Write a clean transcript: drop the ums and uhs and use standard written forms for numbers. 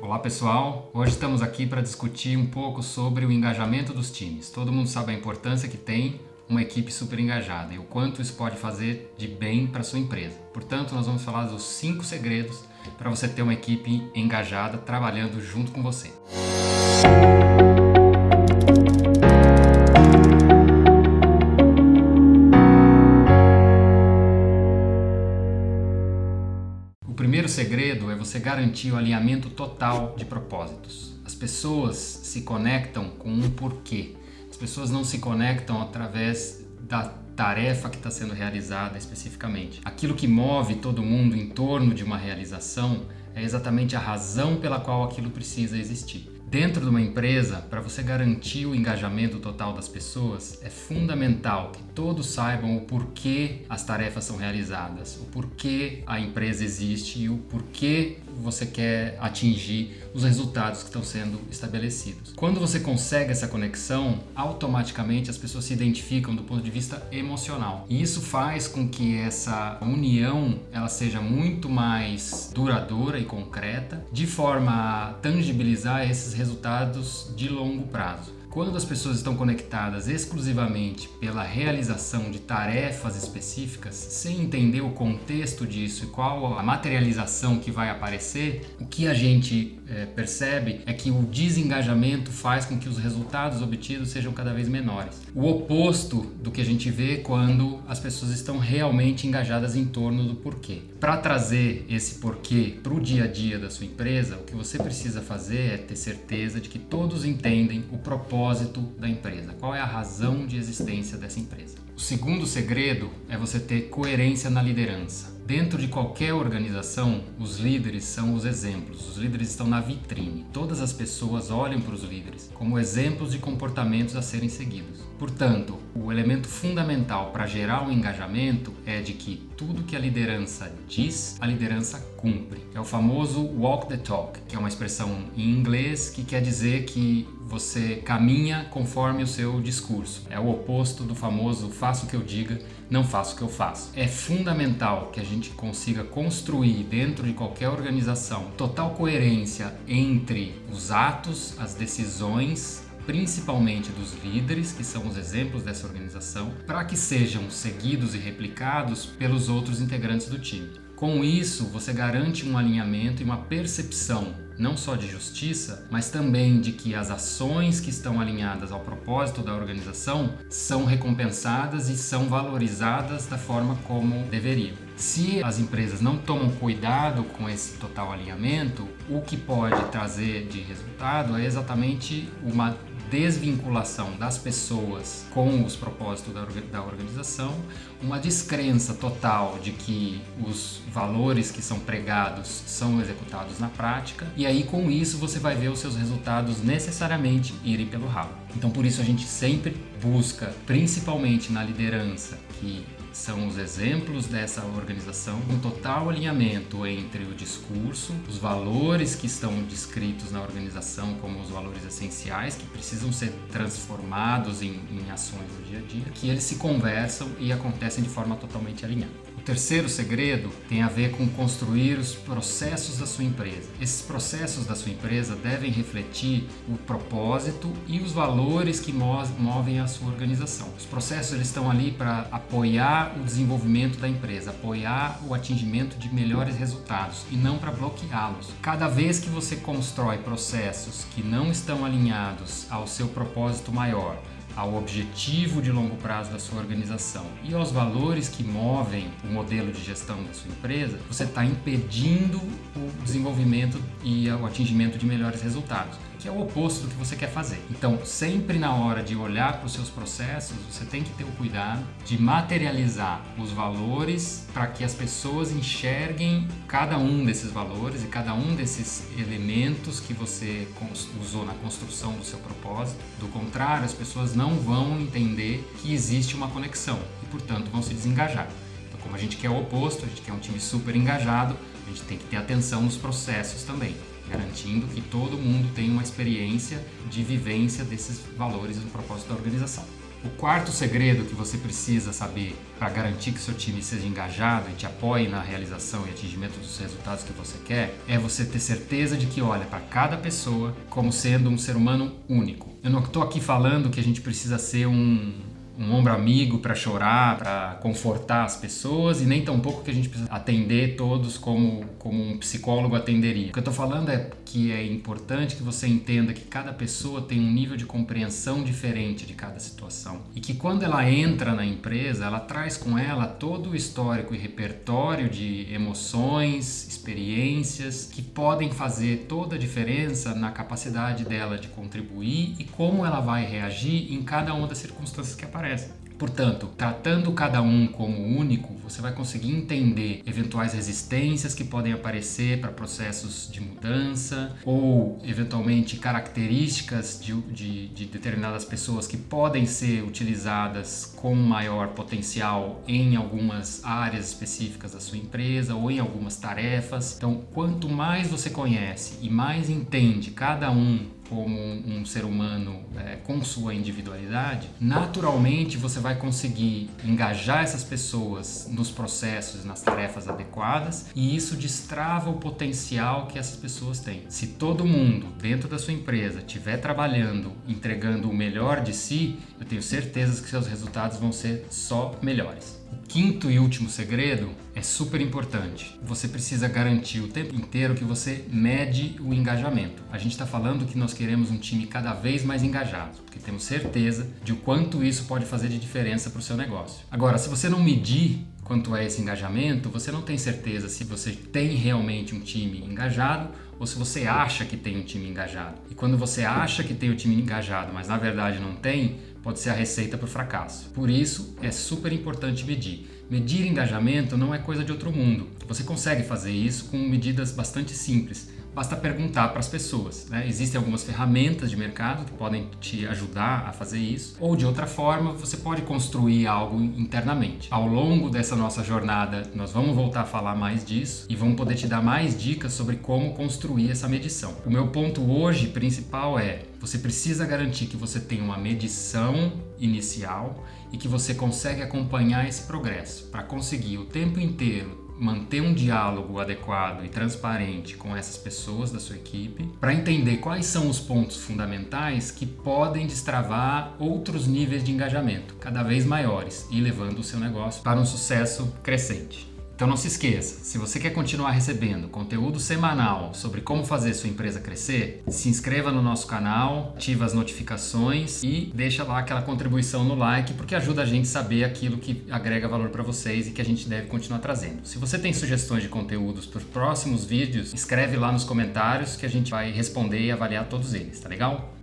Olá pessoal, hoje estamos aqui para discutir um pouco sobre o engajamento dos times. Todo mundo sabe a importância que tem uma equipe super engajada e o quanto isso pode fazer de bem para a sua empresa. Portanto, nós vamos falar dos 5 segredos para você ter uma equipe engajada trabalhando junto com você. O primeiro segredo é você garantir o alinhamento total de propósitos. As pessoas se conectam com um porquê. As pessoas não se conectam através da tarefa que está sendo realizada especificamente. Aquilo que move todo mundo em torno de uma realização é exatamente a razão pela qual aquilo precisa existir. Dentro de uma empresa, para você garantir o engajamento total das pessoas, é fundamental que todos saibam o porquê as tarefas são realizadas, o porquê a empresa existe e o porquê você quer atingir os resultados que estão sendo estabelecidos. Quando você consegue essa conexão, automaticamente as pessoas se identificam do ponto de vista emocional. E isso faz com que essa união ela seja muito mais duradoura e concreta, de forma a tangibilizar esses resultados de longo prazo. Quando as pessoas estão conectadas exclusivamente pela realização de tarefas específicas, sem entender o contexto disso e qual a materialização que vai aparecer, o que a gente percebe é que o desengajamento faz com que os resultados obtidos sejam cada vez menores. O oposto do que a gente vê quando as pessoas estão realmente engajadas em torno do porquê. Para trazer esse porquê para o dia a dia da sua empresa, o que você precisa fazer é ter certeza de que todos entendem o propósito da empresa, qual é a razão de existência dessa empresa. O segundo segredo é você ter coerência na liderança. Dentro de qualquer organização, os líderes são os exemplos, os líderes estão na vitrine. Todas as pessoas olham para os líderes como exemplos de comportamentos a serem seguidos. Portanto, o elemento fundamental para gerar um engajamento é de que tudo que a liderança diz, a liderança cumpre. É o famoso walk the talk, que é uma expressão em inglês que quer dizer que você caminha conforme o seu discurso. É o oposto do famoso faço o que eu diga, não faço o que eu faço. É fundamental que a gente consiga construir dentro de qualquer organização total coerência entre os atos, as decisões, principalmente dos líderes, que são os exemplos dessa organização, para que sejam seguidos e replicados pelos outros integrantes do time. Com isso, você garante um alinhamento e uma percepção não só de justiça, mas também de que as ações que estão alinhadas ao propósito da organização são recompensadas e são valorizadas da forma como deveriam. Se as empresas não tomam cuidado com esse total alinhamento, o que pode trazer de resultado é exatamente uma desvinculação das pessoas com os propósitos da organização, uma descrença total de que os valores que são pregados são executados na prática, e aí com isso você vai ver os seus resultados necessariamente irem pelo ralo. Então por isso a gente sempre busca, principalmente na liderança, que são os exemplos dessa organização, um total alinhamento entre o discurso, os valores que estão descritos na organização como os valores essenciais, que precisam ser transformados em ações no dia a dia, que eles se conversam e acontecem de forma totalmente alinhada. O terceiro segredo tem a ver com construir os processos da sua empresa. Esses processos da sua empresa devem refletir o propósito e os valores que movem a sua organização. Os processos eles estão ali para apoiar o desenvolvimento da empresa, apoiar o atingimento de melhores resultados e não para bloqueá-los. Cada vez que você constrói processos que não estão alinhados ao seu propósito maior, ao objetivo de longo prazo da sua organização e aos valores que movem o modelo de gestão da sua empresa, você está impedindo o desenvolvimento e o atingimento de melhores resultados, que é o oposto do que você quer fazer. Então, sempre na hora de olhar para os seus processos, você tem que ter o cuidado de materializar os valores para que as pessoas enxerguem cada um desses valores e cada um desses elementos que você usou na construção do seu propósito. Do contrário, as pessoas não vão entender que existe uma conexão e, portanto, vão se desengajar. Então, como a gente quer o oposto, a gente quer um time super engajado, a gente tem que ter atenção nos processos também, garantindo que todo mundo tenha uma experiência de vivência desses valores e do propósito da organização. O quarto segredo que você precisa saber para garantir que seu time seja engajado e te apoie na realização e atingimento dos resultados que você quer é você ter certeza de que olha para cada pessoa como sendo um ser humano único. Eu não estou aqui falando que a gente precisa ser um ombro amigo para chorar, para confortar as pessoas, e nem tampouco que a gente precisa atender todos como um psicólogo atenderia. O que eu estou falando é que é importante que você entenda que cada pessoa tem um nível de compreensão diferente de cada situação e que quando ela entra na empresa, ela traz com ela todo o histórico e repertório de emoções, experiências que podem fazer toda a diferença na capacidade dela de contribuir e como ela vai reagir em cada uma das circunstâncias que aparecem. Portanto, tratando cada um como único, você vai conseguir entender eventuais resistências que podem aparecer para processos de mudança ou, eventualmente, características de determinadas pessoas que podem ser utilizadas com maior potencial em algumas áreas específicas da sua empresa ou em algumas tarefas. Então, quanto mais você conhece e mais entende cada um como um ser humano com sua individualidade, naturalmente você vai conseguir engajar essas pessoas nos processos, nas tarefas adequadas, e isso destrava o potencial que essas pessoas têm. Se todo mundo dentro da sua empresa estiver trabalhando, entregando o melhor de si, eu tenho certeza que seus resultados vão ser só melhores. O quinto e último segredo é super importante. Você precisa garantir o tempo inteiro que você mede o engajamento. A gente está falando que nós queremos um time cada vez mais engajado, porque temos certeza de o quanto isso pode fazer de diferença para o seu negócio. Agora, se você não medir quanto é esse engajamento, você não tem certeza se você tem realmente um time engajado ou se você acha que tem um time engajado. E quando você acha que tem um time engajado, mas na verdade não tem, pode ser a receita para o fracasso. Por isso, é super importante medir. Medir engajamento não é coisa de outro mundo. Você consegue fazer isso com medidas bastante simples. Basta perguntar para as pessoas, né? Existem algumas ferramentas de mercado que podem te ajudar a fazer isso, ou de outra forma você pode construir algo internamente. Ao longo dessa nossa jornada nós vamos voltar a falar mais disso e vamos poder te dar mais dicas sobre como construir essa medição. O meu ponto hoje principal é: você precisa garantir que você tem uma medição inicial e que você consegue acompanhar esse progresso para conseguir o tempo inteiro manter um diálogo adequado e transparente com essas pessoas da sua equipe, para entender quais são os pontos fundamentais que podem destravar outros níveis de engajamento cada vez maiores e levando o seu negócio para um sucesso crescente. Então não se esqueça, se você quer continuar recebendo conteúdo semanal sobre como fazer sua empresa crescer, se inscreva no nosso canal, ativa as notificações e deixa lá aquela contribuição no like, porque ajuda a gente a saber aquilo que agrega valor para vocês e que a gente deve continuar trazendo. Se você tem sugestões de conteúdos para os próximos vídeos, escreve lá nos comentários que a gente vai responder e avaliar todos eles, tá legal?